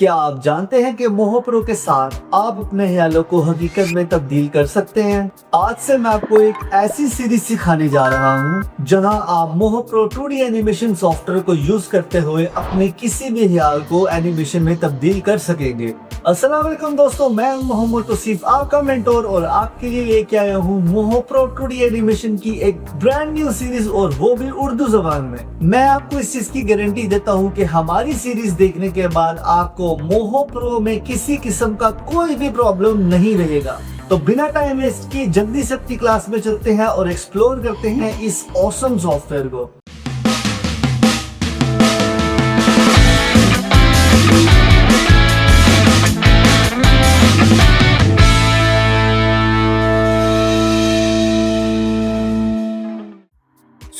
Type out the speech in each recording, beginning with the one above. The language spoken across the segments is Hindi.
क्या आप जानते हैं कि मोहो प्रो के साथ आप अपने ख्यालों को हकीकत में तब्दील कर सकते हैं। आज से मैं आपको एक ऐसी सीरीज सिखाने जा रहा हूं जहां आप मोहो प्रो 2D एनिमेशन सॉफ्टवेयर को यूज करते हुए अपने किसी भी ख्याल को एनिमेशन में तब्दील कर सकेंगे। अस्सलाम वालेकुम दोस्तों, मैं मोहम्मद तौसीफ आपका मेंटोर और आपके लिए लेके आया हूँ मोहो प्रो 2D एनिमेशन की एक ब्रांड न्यू सीरीज, और वो भी उर्दू जबान में। मैं आपको इस चीज की गारंटी देता हूँ कि हमारी सीरीज देखने के बाद आपको मोहो प्रो में किसी किस्म का कोई भी प्रॉब्लम नहीं रहेगा। तो बिना टाइम वेस्ट किए जल्दी से अपनी क्लास में चलते हैं और एक्सप्लोर करते हैं इस ऑसम सॉफ्टवेयर को।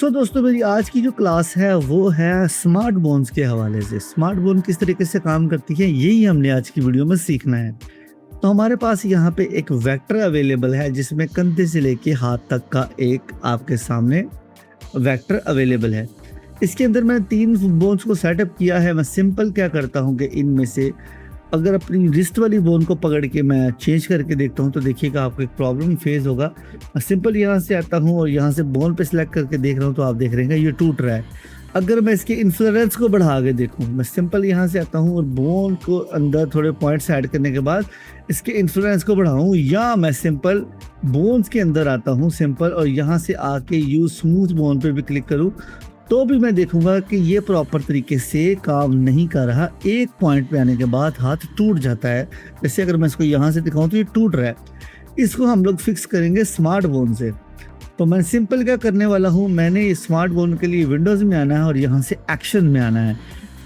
दोस्तों, मेरी आज की जो क्लास है वो है स्मार्ट बोन्स के हवाले से। स्मार्ट बोन किस तरीके से काम करती है यही हमने आज की वीडियो में सीखना है। तो हमारे पास यहाँ पे एक वेक्टर अवेलेबल है जिसमें कंधे से लेके हाथ तक का एक आपके सामने वेक्टर अवेलेबल है। इसके अंदर मैंने 3 बोन्स को सेटअप किया है। मैं सिंपल क्या करता हूँ कि इनमें से अगर अपनी रिस्ट वाली बोन को पकड़ के मैं चेंज करके देखता हूँ तो देखिएगा आपको एक प्रॉब्लम फेस होगा। मैं सिंपल यहाँ से आता हूँ और यहाँ से बोन पे सिलेक्ट करके देख रहा हूँ तो आप देख रहे हैं ये टूट रहा है। अगर मैं इसके इन्फ्लोरेंस को बढ़ा के देखूँ, मैं सिंपल यहाँ से आता हूँ और बोन को अंदर थोड़े पॉइंट्स ऐड करने के बाद इसके इन्फ्लोरेंस को बढ़ाऊँ, या मैं सिंपल बोन्स के अंदर आता हूँ सिंपल और यहाँ से आके यूज स्मूथ बोन पे भी क्लिक करूँ तो भी मैं देखूंगा कि ये प्रॉपर तरीके से काम नहीं कर रहा। एक पॉइंट पे आने के बाद हाथ टूट जाता है। जैसे अगर मैं इसको यहाँ से दिखाऊं तो ये टूट रहा है। इसको हम लोग फिक्स करेंगे स्मार्ट बोन से। तो मैं सिंपल क्या करने वाला हूँ, मैंने स्मार्ट बोन के लिए विंडोज़ में आना है और यहाँ से एक्शन में आना है।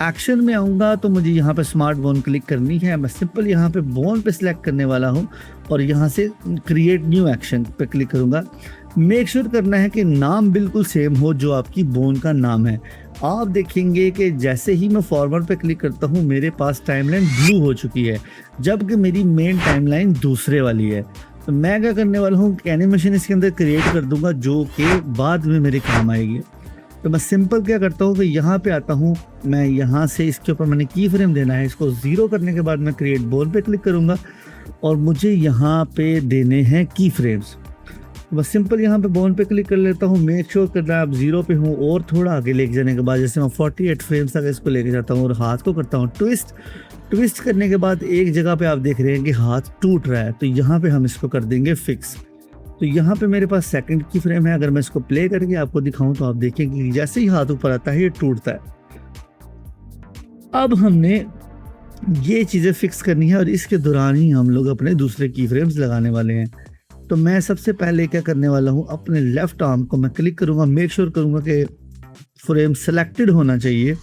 एक्शन में आऊँगा तो मुझे यहाँ पे स्मार्ट बोन क्लिक करनी है। मैं सिंपल यहाँ पे बोन पे सिलेक्ट करने वाला हूँ और यहाँ से क्रिएट न्यू एक्शन पे क्लिक करूँगा। मेक श्योर करना है कि नाम बिल्कुल सेम हो जो आपकी बोन का नाम है। आप देखेंगे कि जैसे ही मैं फॉरवर्ड पे क्लिक करता हूँ मेरे पास टाइमलाइन ब्लू हो चुकी है, जबकि मेरी मेन टाइमलाइन दूसरे वाली है। तो मैं क्या करने वाला हूँ कि एनिमेशन इसके अंदर क्रिएट कर दूंगा जो कि बाद में मेरे काम आएगी। तो मैं सिंपल क्या करता हूँ कि यहाँ पे आता हूँ, मैं यहाँ से इसके ऊपर मैंने की फ्रेम देना है, इसको 0 करने के बाद मैं क्रिएट बोन पे क्लिक करूँगा और मुझे यहाँ पे देने हैं की फ्रेम्स। बस सिंपल यहाँ पे बोन पे क्लिक कर लेता हूँ। मेक श्योर करना है आप 0 पे हूँ और थोड़ा आगे लेके जाने के बाद जैसे मैं 48 फ्रेम्स तक इसको लेके जाता हूँ और हाथ को करता हूँ ट्विस्ट करने के बाद एक जगह पे आप देख रहे हैं कि हाथ टूट रहा है, तो यहाँ पे हम इसको कर देंगे फिक्स। तो यहाँ पे मेरे पास सेकंड की फ्रेम है। अगर मैं इसको प्ले करके आपको दिखाऊं तो आप देखेंगे कि जैसे ही हाथ ऊपर आता है ये टूटता है। अब हमने ये चीज़ें फिक्स करनी है और इसके दौरान ही हम लोग अपने दूसरे की फ्रेम्स लगाने वाले हैं। तो मैं सबसे पहले क्या करने वाला हूँ, अपने लेफ्ट आर्म को मैं क्लिक करूँगा, मेक श्योर करूँगा कि फ्रेम सेलेक्टेड होना चाहिए।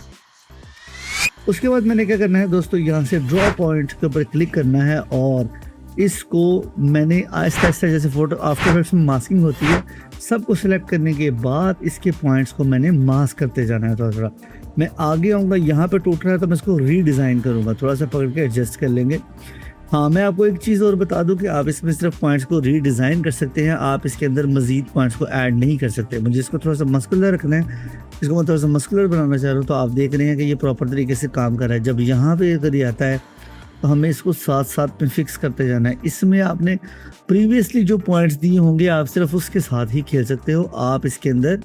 उसके बाद मैंने क्या करना है दोस्तों, यहाँ से ड्रॉ पॉइंट के ऊपर क्लिक करना है और इसको मैंने आहिस्ता आहिस्ता जैसे फोटो आफ्टर इफेक्ट्स में मास्किंग होती है सबको सिलेक्ट करने के बाद इसके पॉइंट्स को मैंने मास्क करते जाना है। थोड़ा मैं आगे आऊँगा, यहाँ पे टूट रहा है तो मैं इसको रीडिज़ाइन करूँगा, थोड़ा सा पकड़ के एडजस्ट कर लेंगे। हाँ, मैं आपको एक चीज़ और बता दूं कि आप इसमें सिर्फ पॉइंट्स को रीडिज़ाइन कर सकते हैं, आप इसके अंदर मज़ीद पॉइंट्स को ऐड नहीं कर सकते। मुझे इसको थोड़ा सा मस्कुलर रखना है, इसको मैं थोड़ा सा मस्कुलर बनाना चाह रहा हूँ। तो आप देख रहे हैं कि ये प्रॉपर तरीके से काम कर रहा है। जब यहाँ पे अगर ये आता है तो हमें इसको साथ साथ में फिक्स करते जाना है। इसमें आपने प्रीवियसली जो पॉइंट्स दिए होंगे आप सिर्फ उसके साथ ही खेल सकते हो। आप इसके अंदर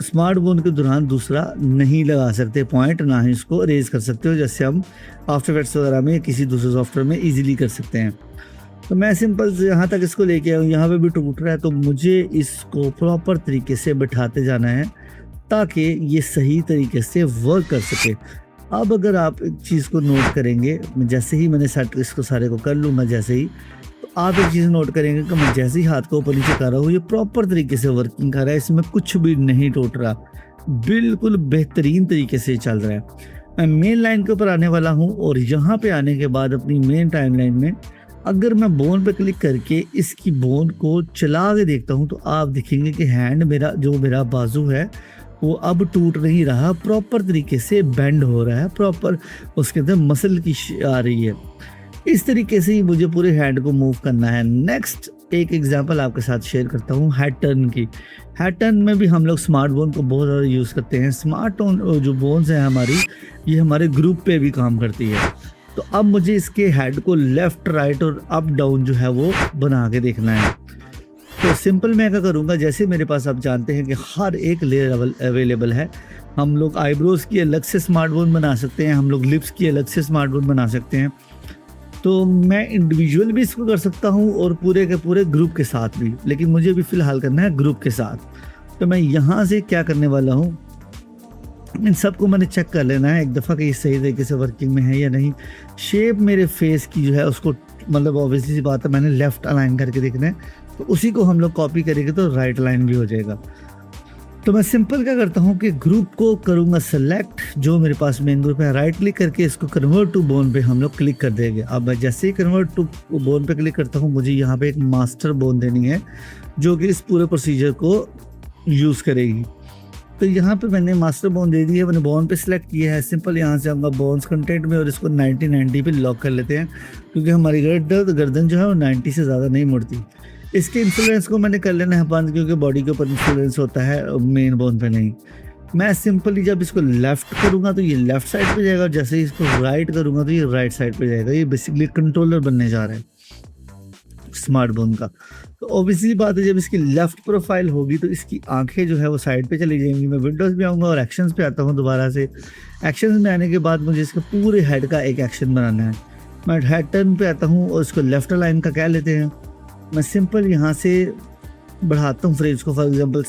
स्मार्ट बोन के दौरान दूसरा नहीं लगा सकते पॉइंट, ना ही इसको रेज कर सकते हो जैसे हम आफ्टर इफेक्ट्स वगैरह में किसी दूसरे सॉफ्टवेयर में इजीली कर सकते हैं। तो मैं सिंपल यहाँ तक इसको लेके आऊँ, यहाँ पे भी टूट रहा है तो मुझे इसको प्रॉपर तरीके से बिठाते जाना है ताकि ये सही तरीके से वर्क कर सके। अब अगर आप एक चीज़ को नोट करेंगे, जैसे ही मैंने सेट इसको सारे को कर लूँगा जैसे ही, तो आप एक चीज़ नोट करेंगे कि मैं जैसे ही हाथ को ऊपर नीचे कर रहा हूँ ये प्रॉपर तरीके से वर्किंग कर रहा है, इसमें कुछ भी नहीं टूट रहा, बिल्कुल बेहतरीन तरीके से चल रहा है। मैं मेन लाइन के ऊपर आने वाला हूँ और यहाँ पे आने के बाद अपनी मेन टाइमलाइन में अगर मैं बोन पे क्लिक करके इसकी बोन को चला के देखता हूँ तो आप देखेंगे कि हैंड मेरा बाजू है वो अब टूट नहीं रहा, प्रॉपर तरीके से बेंड हो रहा है, प्रॉपर उसके अंदर मसल की आ रही है। इस तरीके से ही मुझे पूरे हैंड को मूव करना है। नेक्स्ट एक एग्जांपल आपके साथ शेयर करता हूँ हेड टर्न की। हेड टर्न में भी हम लोग स्मार्ट बोन को बहुत ज़्यादा यूज़ करते हैं। स्मार्ट जो बोन्स हैं हमारी, ये हमारे ग्रुप पे भी काम करती है। तो अब मुझे इसके हेड को लेफ़्ट राइट और अप डाउन जो है वो बना के देखना है। तो सिंपल मैं क्या करूँगा, जैसे मेरे पास आप जानते हैं कि हर एक लेयर अवेलेबल है। हम लोग आईब्रोज़ की अलग से स्मार्ट बोन बना सकते हैं, हम लोग लिप्स की अलग से स्मार्ट बोन बना सकते हैं। तो मैं इंडिविजुअल भी इसको कर सकता हूँ और पूरे के पूरे ग्रुप के साथ भी, लेकिन मुझे भी फ़िलहाल करना है ग्रुप के साथ। तो मैं यहाँ से क्या करने वाला हूँ, इन सबको मैंने चेक कर लेना है एक दफ़ा कि ये सही तरीके से वर्किंग में है या नहीं। शेप मेरे फेस की जो है उसको मतलब ऑब्वियसली सी बात है मैंने लेफ़्ट अलाइन करके देखना है, तो उसी को हम लोग कॉपी करेंगे तो राइट अलाइन भी हो जाएगा। तो मैं सिंपल क्या करता हूँ कि ग्रुप को करूँगा सेलेक्ट, जो मेरे पास मेन ग्रुप है, राइट क्लिक करके इसको कन्वर्ट टू बोन पे हम लोग क्लिक कर देंगे। अब मैं जैसे ही कन्वर्ट टू बोन पे क्लिक करता हूँ, मुझे यहाँ पे एक मास्टर बोन देनी है जो कि इस पूरे प्रोसीजर को यूज़ करेगी। तो यहाँ पे मैंने मास्टर बोन दे दी है, मैंने बोन पे सिलेक्ट किया है। सिंपल यहाँ से आऊँगा बोन्स कंटेंट में और इसको 90 पे लॉक कर लेते हैं, क्योंकि हमारी गर्दन जो है वो 90 से ज़्यादा नहीं मुड़ती। इसके इन्फ्लुएंस को मैंने कर लेना है बंद, क्योंकि बॉडी के ऊपर इन्फ्लुएंस होता है, मेन बोन पे नहीं। मैं सिंपली जब इसको लेफ़्ट करूँगा तो ये लेफ़्ट साइड पे जाएगा, और जैसे ही इसको राइट करूँगा तो ये राइट साइड पे जाएगा। ये बेसिकली कंट्रोलर बनने जा रहा है स्मार्ट बोन का। तो ऑब्वियसली बात है, जब इसकी लेफ़्ट प्रोफाइल होगी तो इसकी आंखें जो है वो साइड पे चली जाएंगी। मैं विंडोज़ में आऊँगा और एक्शंस पे आता हूँ दोबारा से। एक्शंस में आने के बाद मुझे इसके पूरे हेड का एक एक्शन बनाना है। मैं हेड टर्न पे आता हूँ और इसको लेफ़्ट अलाइन का क्या लेते हैं, मैं सिंपल यहाँ से बढ़ाता हूँ फ्रेम्स को। फॉर एग्जांपल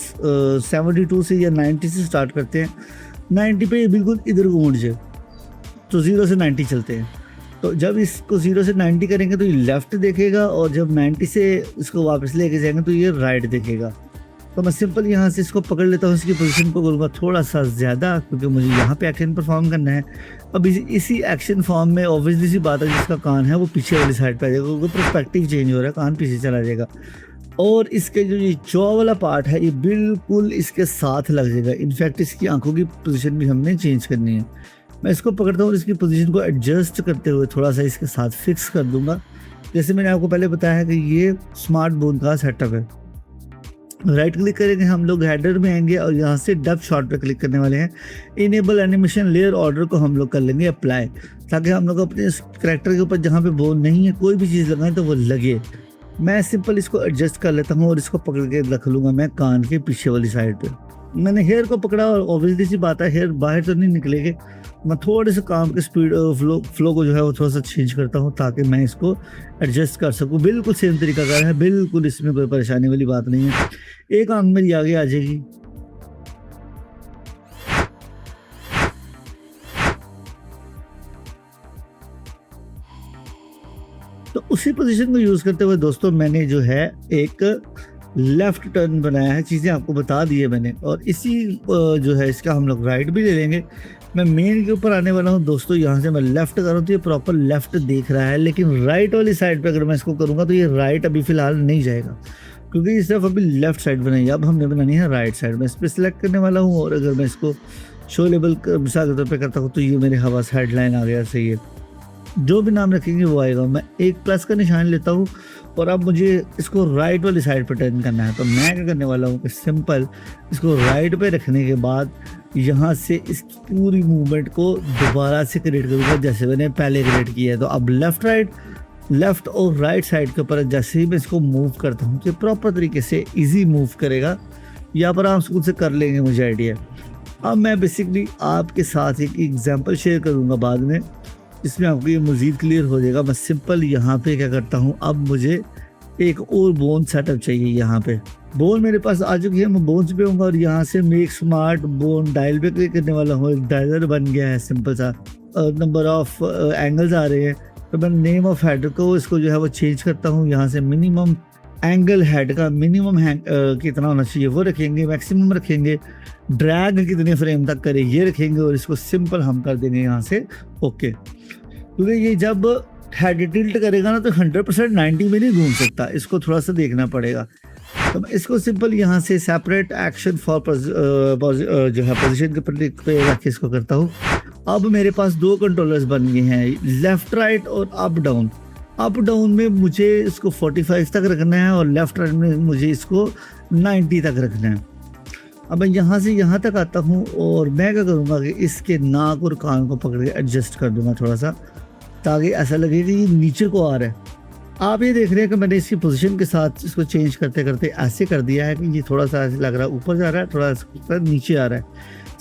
72 से या 90 से स्टार्ट करते हैं। 90 पे बिल्कुल इधर को मुड़ जाए, तो 0 से 90 चलते हैं। तो जब इसको 0 से 90 करेंगे तो ये लेफ़्ट देखेगा, और जब 90 से इसको वापस लेके जाएंगे तो ये राइट देखेगा। तो मैं सिंपल यहाँ से इसको पकड़ लेता हूँ, इसकी पोजीशन को करूँगा थोड़ा सा ज़्यादा, क्योंकि मुझे यहाँ पे एक्शन परफॉर्म करना है। अब इसी एक्शन फॉर्म में ऑब्वियसली सी बात है, जिसका कान है वो पीछे वाली साइड पे आ जाएगा, क्योंकि पर्सपेक्टिव चेंज हो रहा है, कान पीछे चला जाएगा। और इसके जो ये जॉ वाला पार्ट है ये बिल्कुल इसके साथ लग जाएगा। इनफैक्ट इसकी आंखों की पोजीशन भी हमने चेंज करनी है। मैं इसको पकड़ता हूँ और इसकी पोजीशन को एडजस्ट करते हुए थोड़ा सा इसके साथ फिक्स कर दूंगा। जैसे मैंने आपको पहले बताया है कि ये स्मार्ट बोन का सेटअप है। राइट क्लिक करेंगे, हम लोग हेडर में आएंगे और यहाँ से डेप्थ शॉट पे क्लिक करने वाले हैं। इनेबल एनिमेशन लेयर ऑर्डर को हम लोग कर लेंगे अप्लाई, ताकि हम लोग अपने करैक्टर के ऊपर जहाँ पे बोन नहीं है कोई भी चीज़ लगाएं तो वो लगे। मैं सिंपल इसको एडजस्ट कर लेता हूँ और इसको पकड़ के रख लूँगा मैं कान के पीछे वाली साइड पे। मैंने हेयर को पकड़ा और ऑब्वियसली सी बात है हेयर बाहर तो नहीं निकलेंगे। मैं थोड़े से काम के स्पीड फ्लो को जो है वो थोड़ा सा चेंज करता हूँ, ताकि मैं इसको एडजस्ट कर सकूँ। बिल्कुल सेम तरीका का है, बिल्कुल इसमें कोई परेशानी वाली बात नहीं है। एक आंख मेरी आगे आ जाएगी, तो उसी पोजीशन को यूज़ करते हुए दोस्तों मैंने जो है एक लेफ़्ट टर्न बनाया है। चीज़ें आपको बता दी है मैंने, और इसी जो है इसका हम लोग राइट भी ले लेंगे। मैं मेन के ऊपर आने वाला हूँ दोस्तों। यहाँ से मैं लेफ़्ट कर रहा हूँ तो ये प्रॉपर लेफ़्ट देख रहा है, लेकिन राइट वाली साइड पे अगर मैं इसको करूँगा तो ये राइट अभी फ़िलहाल नहीं जाएगा, क्योंकि ये सिर्फ अभी लेफ़्ट साइड बनाई है। अब हमने बनानी है राइट साइड। मैं इस पर सिलेक्ट करने वाला हूँ, और अगर मैं इसको शो लेबल मिसाल के तौर पर करता हूँ तो ये मेरे हवास हेडलाइन आ गया। सही है, जो भी नाम रखेंगे वो आएगा। मैं एक प्लस का निशान लेता हूँ, और अब मुझे इसको राइट वाली साइड पर टर्न करना है। तो मैं क्या करने वाला हूँ कि सिंपल इसको राइट पे रखने के बाद यहाँ से इस पूरी मूवमेंट को दोबारा से क्रिएट करूँगा, जैसे मैंने पहले क्रिएट किया है। तो अब लेफ़्ट और राइट साइड के ऊपर जैसे ही मैं इसको मूव करता हूँ तो प्रॉपर तरीके से ईजी मूव करेगा। यहाँ पर आप स्कूल से कर लेंगे, मुझे आइडिया। अब मैं बेसिकली आपके साथ एक एग्जाम्पल शेयर करूँगा बाद में, इसमें आपको ये मज़ीद क्लियर हो जाएगा। मैं सिंपल यहाँ पे क्या करता हूँ, अब मुझे एक और बोन सेटअप चाहिए। यहाँ पे बोन मेरे पास आ चुकी है, मैं बोन्स पे हूँ और यहाँ से मैं एक स्मार्ट बोन डायल पे क्लिक करने वाला हूँ। एक डायलर बन गया है सिंपल सा, नंबर ऑफ एंगल्स आ रहे हैं। तो मैं नेम ऑफ हेड को इसको जो है वो चेंज करता हूँ। यहाँ से मिनिमम एंगल हेड का मिनिमम कितना होना चाहिए वो रखेंगे, मैक्सिमम रखेंगे, ड्रैग कितने फ्रेम तक करे ये रखेंगे, और इसको सिंपल हम कर देंगे यहाँ से ओके। क्योंकि ये जब हेड टिल्ट करेगा ना तो 100% 90 में नहीं घूम सकता, इसको थोड़ा सा देखना पड़ेगा। तो मैं इसको सिंपल यहाँ से सेपरेट एक्शन फॉर जो है पोजीशन के पे रख के इसको करता हूँ। अब मेरे पास दो कंट्रोलर्स बन गए हैं, लेफ्ट राइट और अप डाउन। अप डाउन में मुझे इसको 45 तक रखना है और लेफ्ट राइट में मुझे इसको 90 तक रखना है। अब मैं यहाँ से यहाँ तक आता हूँ और मैं क्या करूँगा कि इसके नाक और कान को पकड़ के एडजस्ट कर दूँगा थोड़ा सा, ताकि ऐसा लगे कि ये नीचे को आ रहा है। आप ये देख रहे हैं कि मैंने इसकी पोजीशन के साथ इसको चेंज करते करते ऐसे कर दिया है कि ये थोड़ा सा ऐसे लग रहा है ऊपर जा रहा है, थोड़ा सा नीचे आ रहा है।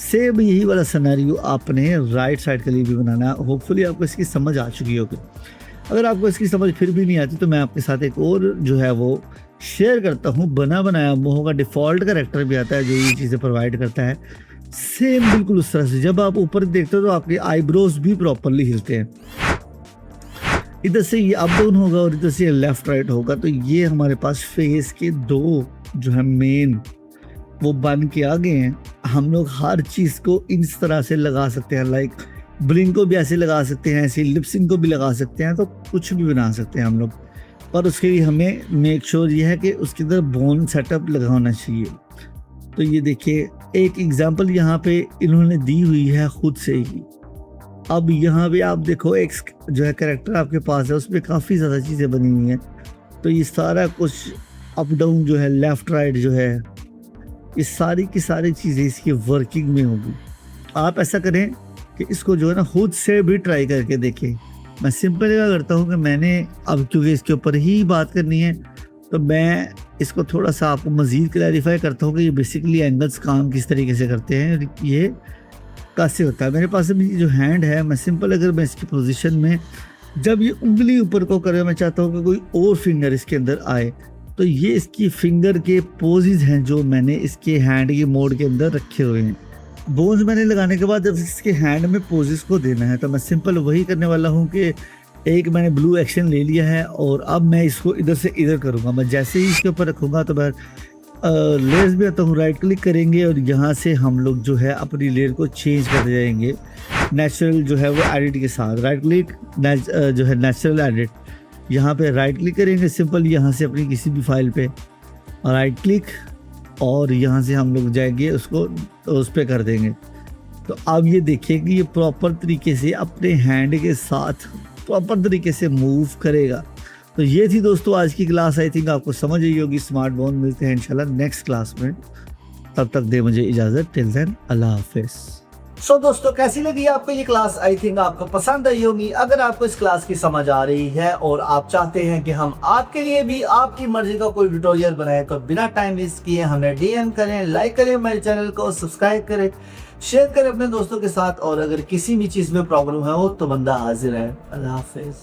सेम यही वाला सिनेरियो आपने राइट साइड के लिए भी बनाना है। होपफुली आपको इसकी समझ आ चुकी होगी। अगर आपको इसकी समझ फिर भी नहीं आती तो मैं आपके साथ एक और जो है वो शेयर करता हूँ। बना बनाया मोह का डिफ़ॉल्ट कैरेक्टर भी आता है जो ये चीज़ें प्रोवाइड करता है। सेम बिल्कुल उस तरह से जब आप ऊपर देखते हो तो आपके आईब्रोज भी प्रॉपरली हिलते हैं। इधर से ये अप डाउन होगा और इधर से लेफ्ट राइट होगा। तो ये हमारे पास फेस के दो जो है मेन वो बन के आ गए हैं। हम लोग हर चीज़ को इस तरह से लगा सकते हैं, लाइक ब्लिंक को भी ऐसे लगा सकते हैं, ऐसे लिपसिंग को भी लगा सकते हैं, तो कुछ भी बना सकते हैं हम लोग। पर उसके लिए हमें मेक श्योर ये है कि उसके अंदर बोन सेटअप लगा होना चाहिए। तो ये देखिए एक एग्जांपल यहाँ पे इन्होंने दी हुई है खुद से ही। अब यहाँ पे आप देखो एक जो है कैरेक्टर आपके पास है, उसमें काफ़ी ज़्यादा चीज़ें बनी हुई हैं। तो ये सारा कुछ अप डाउन जो है, लेफ़्ट राइट जो है, ये सारी की सारी चीज़ें इसकी वर्किंग में होगी। आप ऐसा करें कि इसको जो है ना खुद से भी ट्राई करके देखें। मैं सिंपल क्या करता हूँ कि मैंने अब क्योंकि इसके ऊपर ही बात करनी है तो मैं इसको थोड़ा सा आपको मज़ीद क्लैरिफाई करता हूँ कि ये बेसिकली एंगल्स काम किस तरीके से करते हैं, ये कैसे होता है। मेरे पास अभी जो हैंड है, मैं सिंपल अगर मैं इसकी पोजीशन में जब ये उंगली ऊपर को करे, मैं चाहता हूँ कि कोई और फिंगर इसके अंदर आए, तो ये इसकी फिंगर के पोजेज हैं जो मैंने इसके हैंड के मोड के अंदर रखे हुए हैं। बोन्स मैंने लगाने के बाद जब इसके हैंड में पोजेस को देना है तो मैं सिंपल वही करने वाला हूँ कि एक मैंने ब्लू एक्शन ले लिया है और अब मैं इसको इधर से इधर करूँगा। मैं जैसे ही इसके ऊपर रखूँगा तो मैं लेयर्स भी आता हूँ, राइट क्लिक करेंगे और यहाँ से हम लोग जो है अपनी लेयर को चेंज कर जाएंगे नेचुरल जो है वो एडिट के साथ। राइट क्लिक जो है नेचुरल एडिट, यहाँ पे राइट क्लिक करेंगे सिंपल यहाँ से अपनी किसी भी फाइल पे राइट क्लिक और यहाँ से हम लोग जाएंगे उसको उस पर कर देंगे। तो अब ये देखिए कि ये प्रॉपर तरीके से अपने हैंड के साथ प्रॉपर तरीके से मूव करेगा। तो ये थी दोस्तों आज की क्लास। आई थिंक आपको समझ आई होगी स्मार्ट बोन। मिलते हैं इंशाल्लाह नेक्स्ट क्लास में, तब तक दे मुझे इजाज़त। टिल देन अल्लाह हाफिज़। सो दोस्तों कैसी लगी आपको ये क्लास? आई थिंक आपको पसंद आई होगी। अगर आपको इस क्लास की समझ आ रही है और आप चाहते हैं कि हम आपके लिए भी आपकी मर्जी का कोई ट्यूटोरियल बनाए तो बिना टाइम वेस्ट किए हमें DM करें, लाइक करें मेरे चैनल को, सब्सक्राइब करें, शेयर करें अपने दोस्तों के साथ। और अगर किसी भी चीज़ में प्रॉब्लम है हो तो बंदा हाजिर है। अल्लाह हाफिज़।